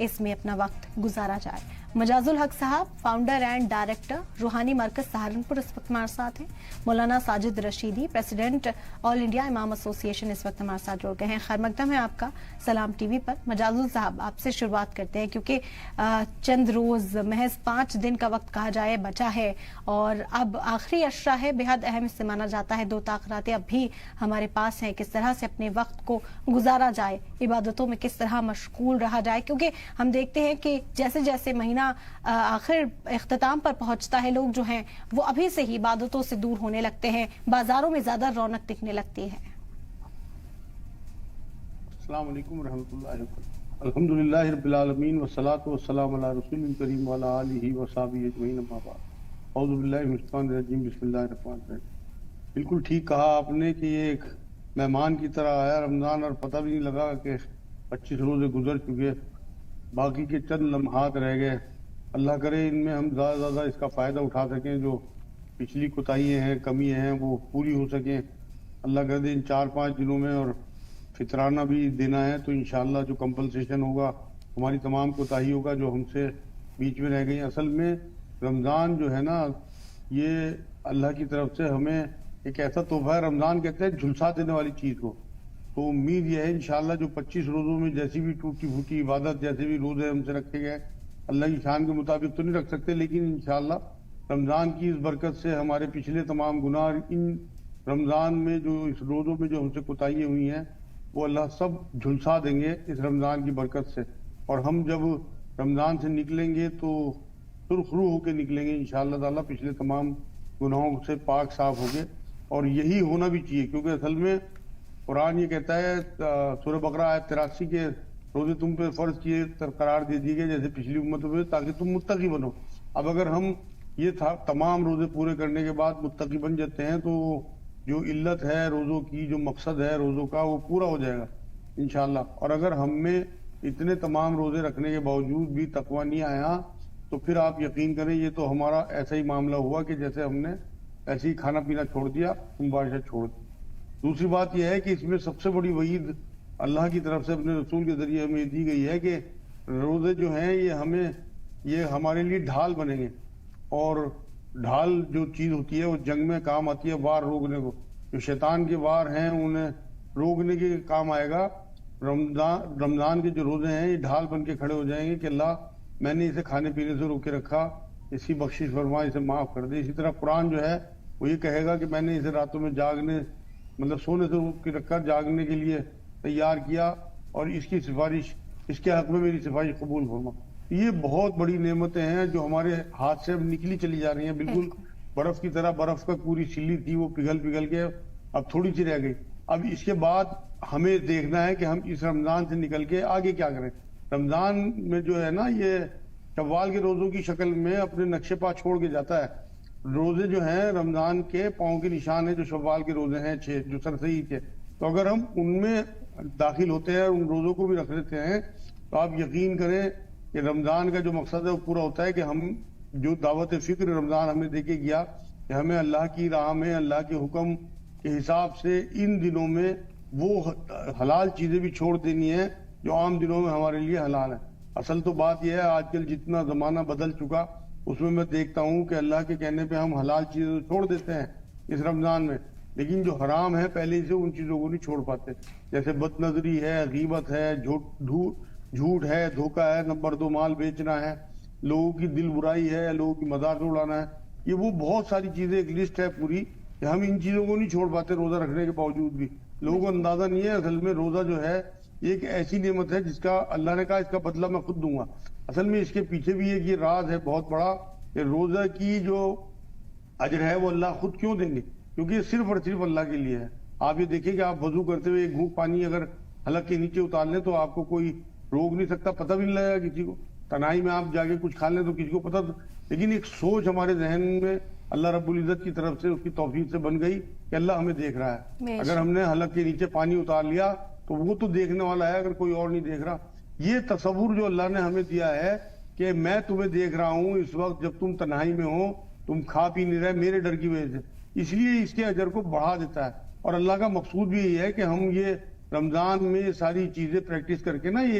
اس میں اپنا وقت گزارا جائے۔ مجاز الحق صاحب فاؤنڈر اینڈ ڈائریکٹر روحانی مرکز سہارنپور اس وقت ہمارے ساتھ ہیں۔ مولانا ساجد رشیدی پریزیڈنٹ آل انڈیا امام ایسوسی ایشن اس وقت ہمارے ساتھ جڑ گئے ہیں۔ خیر مقدم ہے آپ کا سلام ٹی وی پر۔ مجاز صاحب آپ سے شروعات کرتے ہیں کیونکہ چند روز محض 5 دن کا وقت کہا جائے بچا ہے اور اب آخری اشرا ہے، بے حد اہم سے مانا جاتا ہے۔ 2 تاخیراتیں اب بھی ہمارے پاس ہیں، کس طرح سے اپنے وقت کو گزارا جائے، عبادتوں میں کس طرح مشغول رہا جائے، کیونکہ ہم دیکھتے ہیں کہ جیسے جیسے مہینہ آخر اختتام پر پہنچتا ہے، لوگ جو ہیں وہ ابھی سے ہی عبادتوں سے دور ہونے لگتے ہیں، بازاروں میں زیادہ رونق دکھنے لگتی ہے۔ السلام علیکم ورحمۃ اللہ وبرکاتہ۔ الحمدللہ رب العالمین والصلاۃ والسلام علی رسول کریم وعلی آلہ وصحبہ اجمعین، اما بعد۔ اعوذ باللہ من الشیطان الرجیم، بسم اللہ الرحمن الرحیم۔ بالکل ٹھیک کہا آپ نے کہ یہ ایک مہمان کی طرح آیا رمضان اور پتہ بھی نہیں لگا کہ 25 روزے گزر چکے، باقی کے چند لمحات رہ گئے۔ اللہ کرے ان میں ہم زیادہ سے زیادہ اس کا فائدہ اٹھا سکیں، جو پچھلی کوتاہیاں ہیں، کمیاں ہیں، وہ پوری ہو سکیں۔ اللہ کر دے ان 4-5 دنوں میں، اور فطرانہ بھی دینا ہے تو انشاءاللہ جو کمپنسیشن ہوگا ہماری تمام کوتاہیوں کا جو ہم سے بیچ میں رہ گئی۔ اصل میں رمضان جو ہے نا، یہ اللہ کی طرف سے ہمیں ایک ایسا تحفہ ہے۔ رمضان کہتے ہیں جھلسا دینے والی چیز کو، تو امید یہ ہے انشاءاللہ جو 25 روزوں میں جیسی بھی ٹوٹی پھوٹی عبادت، جیسے بھی روزے ہم سے رکھے گئے، اللہ کی شان کے مطابق تو نہیں رکھ سکتے، لیکن انشاءاللہ رمضان کی اس برکت سے ہمارے پچھلے تمام گناہ ان رمضان میں جو اس روزوں میں جو ہم سے کوتاہیاں ہوئی ہیں وہ اللہ سب جھلسا دیں گے اس رمضان کی برکت سے۔ اور ہم جب رمضان سے نکلیں گے تو سرخ روح ہو کے نکلیں گے انشاءاللہ تعالیٰ، پچھلے تمام گناہوں سے پاک صاف ہو گئے۔ اور یہی ہونا بھی چاہیے، کیونکہ اصل میں قرآن یہ کہتا ہے سورہ بقرہ آیت 83 کے روزے تم پہ فرض کیے قرار دے دیے گئے جیسے پچھلی امتوں پہ، تاکہ تم متقی بنو۔ اب اگر ہم یہ تمام روزے پورے کرنے کے بعد متقی بن جاتے ہیں تو جو علت ہے روزوں کی، جو مقصد ہے روزوں کا، وہ پورا ہو جائے گا انشاءاللہ۔ اور اگر ہم میں اتنے تمام روزے رکھنے کے باوجود بھی تقویٰ نہیں آیا تو پھر آپ یقین کریں یہ تو ہمارا ایسا ہی معاملہ ہوا کہ جیسے ہم نے ایسے ہی کھانا پینا چھوڑ دیا، مباشرت چھوڑ دی۔ دوسری بات یہ ہے کہ اس میں سب سے بڑی وعید اللہ کی طرف سے اپنے رسول کے ذریعے ہمیں دی گئی ہے کہ روزے جو ہیں یہ ہمارے لیے ڈھال بنیں گے، اور ڈھال جو چیز ہوتی ہے وہ جنگ میں کام آتی ہے، وار روکنے کو۔ جو شیطان کے وار ہیں انہیں روکنے کے کام آئے گا۔ رمضان کے جو روزے ہیں یہ ڈھال بن کے کھڑے ہو جائیں گے کہ اللہ میں نے اسے کھانے پینے سے روکے رکھا، اس کی بخشش فرما، اسے معاف کر دے۔ اسی طرح قرآن جو ہے وہ یہ کہے گا کہ میں نے اسے راتوں میں سونے سے روک کے رکھا، جاگنے کے لیے تیار کیا، اور اس کی سفارش، اس کے حق میں میری سفارش قبول فرما۔ یہ بہت بڑی نعمتیں ہیں جو ہمارے ہاتھ سے اب نکلی چلی جا رہی ہیں، بالکل برف کی طرح۔ برف کا پوری سلی تھی وہ پگھل کے اب تھوڑی سی رہ گئی۔ اب اس کے بعد ہمیں دیکھنا ہے کہ ہم اس رمضان سے نکل کے آگے کیا کریں۔ رمضان میں جو ہے نا یہ شوال کے روزوں کی شکل میں اپنے نقشے پا چھوڑ کے جاتا ہے۔ روزے جو ہیں رمضان کے پاؤں کے نشان ہیں، جو شوال کے روزے ہیں 6 جو سرسید کے، تو اگر ہم ان میں داخل ہوتے ہیں اور ان روزوں کو بھی رکھ لیتے ہیں تو آپ یقین کریں کہ رمضان کا جو مقصد ہے وہ پورا ہوتا ہے کہ ہم جو دعوت فکر رمضان ہمیں دے کے گیا کہ ہمیں اللہ کی راہ میں اللہ کے حکم کے حساب سے ان دنوں میں وہ حلال چیزیں بھی چھوڑ دینی ہیں جو عام دنوں میں ہمارے لیے حلال ہیں۔ اصل تو بات یہ ہے آج کل جتنا زمانہ بدل چکا اس میں دیکھتا ہوں کہ اللہ کے کہنے پہ ہم حلال چیزیں چھوڑ دیتے ہیں اس رمضان میں، لیکن جو حرام ہے پہلے سے ان چیزوں کو نہیں چھوڑ پاتے، جیسے بد نظری ہے، غیبت ہے، جھوٹ ہے، دھوکہ ہے، نمبر 2 مال بیچنا ہے، لوگوں کی دل برائی ہے، لوگوں کی مذاق اڑانا ہے۔ یہ وہ بہت ساری چیزیں، ایک لسٹ ہے پوری کہ ہم ان چیزوں کو نہیں چھوڑ پاتے روزہ رکھنے کے باوجود بھی۔ لوگوں کو اندازہ نہیں ہے اصل میں روزہ جو ہے یہ ایک ایسی نعمت ہے جس کا اللہ نے کہا اس کا بدلہ میں خود دوں گا۔ اصل میں اس کے پیچھے بھی ایک یہ راز ہے بہت بڑا کہ روزہ کی جو اجر ہے وہ اللہ خود کیوں دیں گے، کیونکہ یہ صرف اور صرف اللہ کے لیے ہے۔ آپ یہ دیکھیں کہ آپ وضو کرتے ہوئے ایک گھونٹ پانی اگر حلق کے نیچے اتار لیں تو آپ کو کوئی روک نہیں سکتا، پتہ بھی نہیں لگے گا کسی کو۔ تنہائی میں آپ جا کے کچھ کھا لیں تو کسی کو پتہ، لیکن ایک سوچ ہمارے ذہن میں اللہ رب العزت کی طرف سے اس کی توفیق سے بن گئی کہ اللہ ہمیں دیکھ رہا ہے۔ اگر ہم نے حلق کے نیچے پانی اتار لیا تو وہ تو دیکھنے والا ہے اگر کوئی اور نہیں دیکھ رہا۔ یہ تصور جو اللہ نے ہمیں دیا ہے کہ میں تمہیں دیکھ رہا ہوں اس وقت جب تم تنہائی میں ہو، تم کھا پی نہیں رہے میرے ڈر کی وجہ سے، اس لیے اس کے اجر کو بڑھا دیتا ہے۔ اور اللہ کا مقصود بھی یہی ہے کہ ہم یہ رمضان میں یہ ساری چیزیں پریکٹس کر کے نا یہ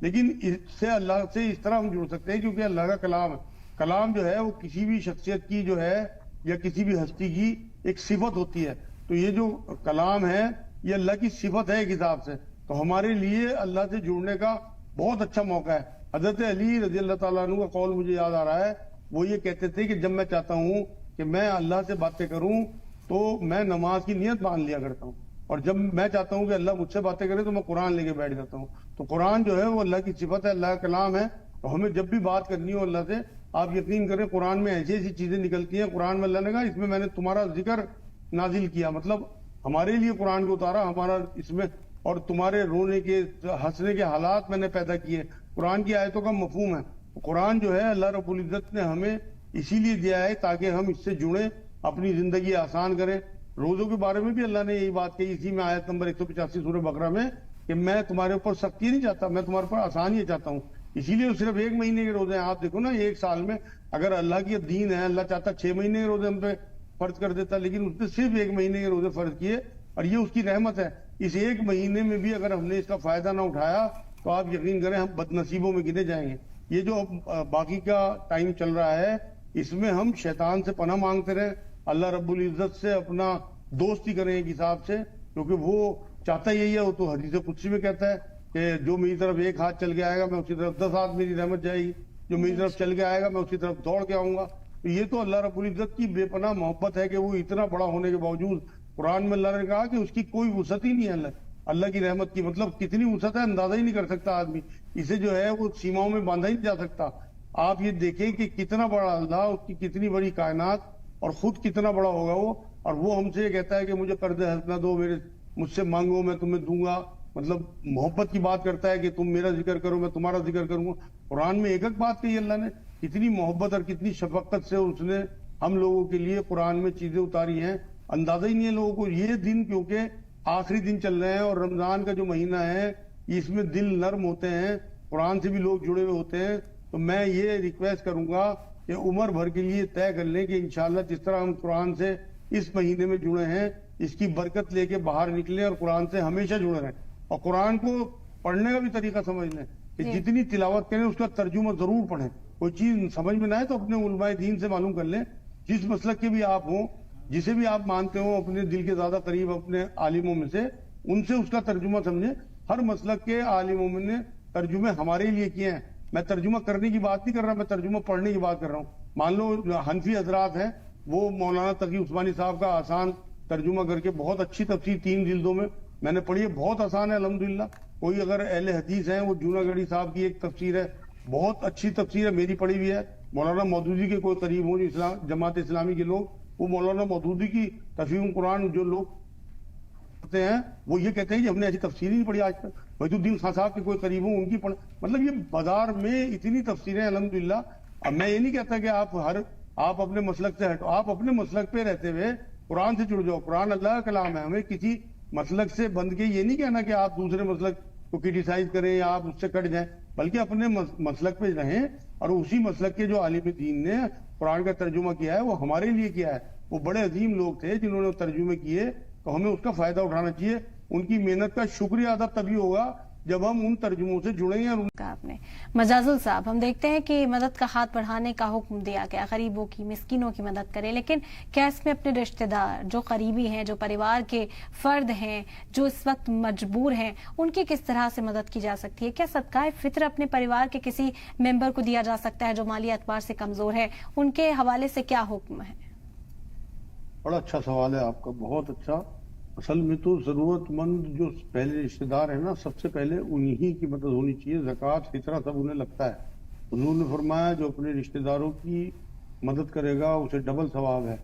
لیکن اس سے اللہ سے اس طرح ہم جڑ سکتے ہیں کیونکہ اللہ کا کلام ہے. کلام جو ہے وہ کسی بھی شخصیت کی جو ہے یا کسی بھی ہستی کی ایک صفت ہوتی ہے. تو یہ جو کلام ہے یہ اللہ کی صفت ہے ایک حساب سے. تو ہمارے لیے اللہ سے جڑنے کا بہت اچھا موقع ہے. حضرت علی رضی اللہ تعالیٰ عنہ کا قول مجھے یاد آ رہا ہے. وہ یہ کہتے تھے کہ جب میں چاہتا ہوں کہ میں اللہ سے باتیں کروں تو میں نماز کی نیت مان لیا کرتا ہوں, اور جب میں چاہتا ہوں کہ اللہ مجھ سے باتیں کرے تو میں قرآن لے کے بیٹھ جاتا ہوں. تو قرآن جو ہے وہ اللہ کی صفت ہے, اللہ کا کلام ہے. تو ہمیں جب بھی بات کرنی ہو اللہ سے, آپ یقین کریں قرآن میں ایسی ایسی چیزیں نکلتی ہیں. قرآن میں اللہ نے کہا اس میں نے تمہارا ذکر نازل کیا, مطلب ہمارے لیے قرآن کو اتارا, ہمارا اس میں, اور تمہارے رونے کے ہنسنے کے حالات میں نے پیدا کیے. قرآن کی آیتوں کا مفہوم ہے. قرآن جو ہے اللہ رب العزت نے ہمیں اسی لیے دیا ہے تاکہ ہم اس سے جڑیں, اپنی زندگی آسان کریں. روزوں کے بارے میں بھی اللہ نے یہی بات کہی اسی میں آیت نمبر 185 سورہ بقرہ میں کہ میں تمہارے اوپر سختی نہیں چاہتا, میں تمہارے اوپر آسانی چاہتا ہوں. اسی لیے صرف 1 مہینے کے روزے ہیں. آپ دیکھو نا, ایک سال میں اگر اللہ کی دین ہے, اللہ چاہتا 6 مہینے کے روزے ہم پہ فرض کر دیتا, لیکن اس نے صرف 1 مہینے کے روزے فرض کیے, اور یہ اس کی رحمت ہے. اس 1 مہینے میں بھی اگر ہم نے اس کا فائدہ نہ اٹھایا تو آپ یقین کریں ہم بد نصیبوں میں گنے جائیں گے. یہ جو باقی کا ٹائم چل رہا ہے اس میں ہم شیطان سے پناہ مانگتے رہیں, اللہ رب العزت سے اپنا دوستی کریں ایک حساب سے, کیونکہ وہ چاہتا یہی ہے. وہ تو حدیث قدسی میں کہتا ہے کہ جو میری طرف 1 ہاتھ چل کے آئے گا میں اسی طرف 10 ہاتھ میری رحمت جائے گی, جو میری طرف چل کے آئے گا میں اسی طرف دوڑ کے آؤں گا. تو یہ تو اللہ رب العزت کی بے پناہ محبت ہے کہ وہ اتنا بڑا ہونے کے باوجود قرآن میں اللہ نے کہا کہ اس کی کوئی وسعت ہی نہیں ہے. اللہ کی رحمت کی مطلب کتنی وسعت ہے اندازہ ہی نہیں کر سکتا آدمی, اسے جو ہے وہ سیماؤں میں باندھا ہی نہیں جا سکتا. آپ یہ دیکھیں کہ کتنا بڑا اللہ, اس کی کتنی بڑی کائنات, اور خود کتنا بڑا ہوگا وہ, اور وہ ہم سے یہ کہتا ہے کہ مجھے قرض حسنہ دو, مجھ سے مانگو میں تمہیں دوں گا. مطلب محبت کی بات کرتا ہے کہ تم میرا ذکر کرو میں تمہارا ذکر کروں گا. قرآن میں ایک بات کہی اللہ نے, کتنی محبت اور کتنی شفقت سے اس نے ہم لوگوں کے لیے قرآن میں چیزیں اتاری ہیں, اندازہ ہی نہیں ہے لوگوں کو. یہ دن کیونکہ آخری دن چل رہے ہیں اور رمضان کا جو مہینہ ہے اس میں دل نرم ہوتے ہیں, قرآن سے بھی لوگ جڑے ہوئے ہوتے ہیں. تو میں یہ ریکویسٹ کروں گا کہ عمر بھر کے لیے طے کر لیں کہ انشاءاللہ جس طرح ہم قرآن سے اس مہینے میں جڑے ہیں اس کی برکت لے کے باہر نکلیں اور قرآن سے ہمیشہ جڑے رہیں. اور قرآن کو پڑھنے کا بھی طریقہ سمجھ لیں کہ جتنی تلاوت کریں اس کا ترجمہ ضرور پڑھیں. کوئی چیز سمجھ میں نہ آئے تو اپنے علماء دین سے معلوم کر لیں, جس مسلک کے بھی آپ ہوں, جسے بھی آپ مانتے ہوں اپنے دل کے زیادہ قریب اپنے عالموں میں سے, ان سے اس کا ترجمہ سمجھیں. ہر مسلک کے عالموں میں نے ترجمے ہمارے لیے کیے ہیں. میں ترجمہ کرنے کی بات نہیں کر رہا, میں ترجمہ پڑھنے کی بات کر رہا ہوں. مان لو حنفی حضرات ہیں, وہ مولانا تقی عثمانی صاحب کا آسان ترجمہ کر کے بہت اچھی تفسیر 3 جلدوں میں نے پڑھی ہے, بہت آسان ہے الحمدللہ. کوئی اگر اہل حدیث ہیں, وہ جوناگڑھی صاحب کی ایک تفسیر ہے, بہت اچھی تفسیر ہے, میری پڑھی ہوئی ہے. مولانا مودودی کے کوئی قریب ہوں جو جماعت اسلامی کے لوگ, وہ مولانا مودودی کی تفہیم قرآن جو لوگ کرتے ہیں وہ یہ کہتے ہیں کہ ہم نے ایسی تفسیر ہی نہیں پڑھی آج تک. وحید الدین خان صاحب کے کوئی قریب ہوں ان کی پڑھ, مطلب یہ بازار میں اتنی تفسیریں الحمدللہ. اب میں یہ نہیں کہتا کہ آپ اپنے مسلک سے ہٹو, آپ اپنے مسلک پہ رہتے ہوئے قرآن سے جڑ جاؤ. قرآن اللہ کا کلام ہے, ہمیں کسی مسلک سے بند کے یہ نہیں کہنا کہ آپ دوسرے مسلک کو کرٹیسائز کریں یا آپ اس سے کٹ جائیں, بلکہ اپنے مسلک پہ رہیں. اور اسی مسلک کے جو عالم دین نے قرآن کا ترجمہ کیا ہے وہ ہمارے لیے کیا ہے, وہ بڑے عظیم لوگ تھے جنہوں نے ترجمے کیے, تو ہمیں اس کا فائدہ اٹھانا چاہیے. ان کی محنت کا شکریہ ادا تبھی ہوگا جب ہم ان ترجموں سے جڑیں گے. آپ نے مجازل صاحب, ہم دیکھتے ہیں کہ مدد کا ہاتھ بڑھانے کا حکم دیا گیا, غریبوں کی مسکینوں کی مدد کریں, لیکن کیا اس میں اپنے رشتہ دار جو قریبی ہیں, جو پریوار کے فرد ہیں, جو اس وقت مجبور ہیں, ان کی کس طرح سے مدد کی جا سکتی ہے؟ کیا صدقہ فطر اپنے پریوار کے کسی ممبر کو دیا جا سکتا ہے جو مالی اعتبار سے کمزور ہے؟ ان کے حوالے سے کیا حکم ہے؟ بڑا اچھا سوال ہے آپ کا, بہت اچھا. اصل میں تو ضرورت مند جو پہلے رشتہ دار ہیں نا, سب سے پہلے انہی کی مدد ہونی چاہیے. زکوٰۃ فطرہ سب انہیں لگتا ہے. حضور نے فرمایا جو اپنے رشتہ داروں کی مدد کرے گا اسے ڈبل ثواب ہے,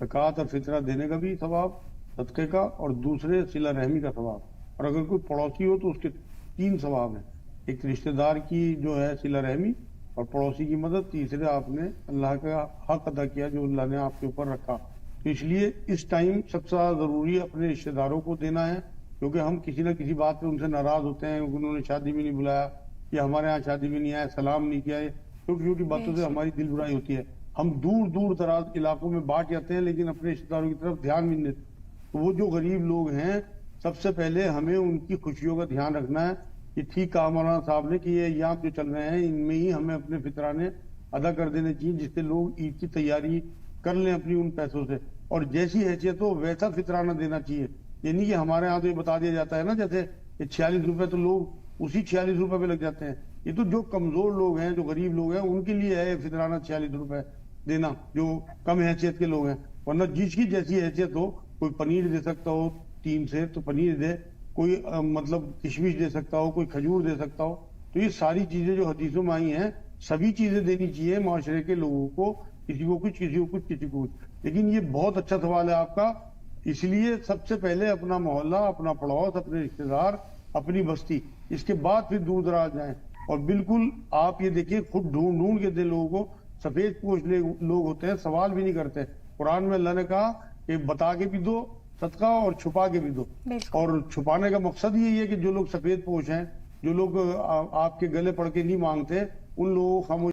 زکوٰۃ اور فطرہ دینے کا بھی ثواب صدقے کا, اور دوسرے صلہ رحمی کا ثواب. اور اگر کوئی پڑوسی ہو تو اس کے 3 ثواب ہیں, ایک رشتہ دار کی جو ہے صلہ رحمی, اور پڑوسی کی مدد, تیسرے آپ نے اللہ کا حق ادا کیا جو اللہ نے آپ کے اوپر رکھا. تو اس لیے اس ٹائم سب سے زیادہ ضروری اپنے رشتہ داروں کو دینا ہے, کیونکہ ہم کسی نہ کسی بات پہ ان سے ناراض ہوتے ہیں, انہوں نے شادی میں نہیں بلایا یا ہمارے ہاں شادی میں نہیں آیا, سلام نہیں کیا, چھوٹی چھوٹی باتوں سے ہماری دل برائی ہوتی ہے. ہم دور دور دراز علاقوں میں بانٹ جاتے ہیں لیکن اپنے رشتہ داروں کی طرف دھیان بھی نہیں دیتے. تو وہ جو غریب لوگ ہیں سب سے پہلے ہمیں ان کی خوشیوں کا دھیان رکھنا ہے. یہ ٹھیک کہا مولانا صاحب نے کہ یہ ایام جو چل رہے ہیں ان میں ہی ہمیں اپنے فطرانے ادا کر دینے چاہیے، جس سے لوگ عید کی تیاری کر لیں اپنی ان پیسوں سے، اور جیسی حیثیت ہو ویسا فطرانہ دینا چاہیے۔ یہ نہیں کہ ہمارے ہاں تو یہ بتا دیا جاتا ہے نا جیسے یہ 46 روپے تو لوگ اسی 46 روپے پہ لگ جاتے ہیں۔ یہ تو جو کمزور لوگ ہیں، جو غریب لوگ ہیں، ان کے لیے ہے فطرانہ 46 روپے دینا، جو کم حیثیت کے لوگ ہیں۔ ورنہ جس کی جیسی حیثیت ہو، کوئی پنیر دے سکتا ہو 3 سے تو پنیر دے، کوئی مطلب کشمش دے سکتا ہو، کوئی کھجور دے سکتا ہو۔ تو یہ ساری چیزیں جو حدیثوں میں آئی ہیں سبھی چیزیں دینی چاہیے معاشرے کے لوگوں کو، کسی کو کچھ، کسی کو کچھ، کسی کو کچھ۔ لیکن یہ بہت اچھا سوال ہے آپ کا، اس لیے سب سے پہلے اپنا محلہ، اپنا پڑوس، اپنے رشتے دار، اپنی بستی، اس کے بعد پھر دور دراز جائیں۔ اور بالکل آپ یہ دیکھیں خود ڈھونڈ کے دے لوگوں کو، سفید پوش لوگ ہوتے ہیں سوال بھی نہیں کرتے۔ قرآن میں اللہ نے کہا کہ بتا کے بھی دو صدقہ اور چھپا کے بھی دو، اور چھپانے کا مقصد یہی ہے کہ جو لوگ سفید پوش ہیں، جو لوگ آپ کے گلے پڑھ کے نہیں مانگتے، ان لوگوں کو خاموش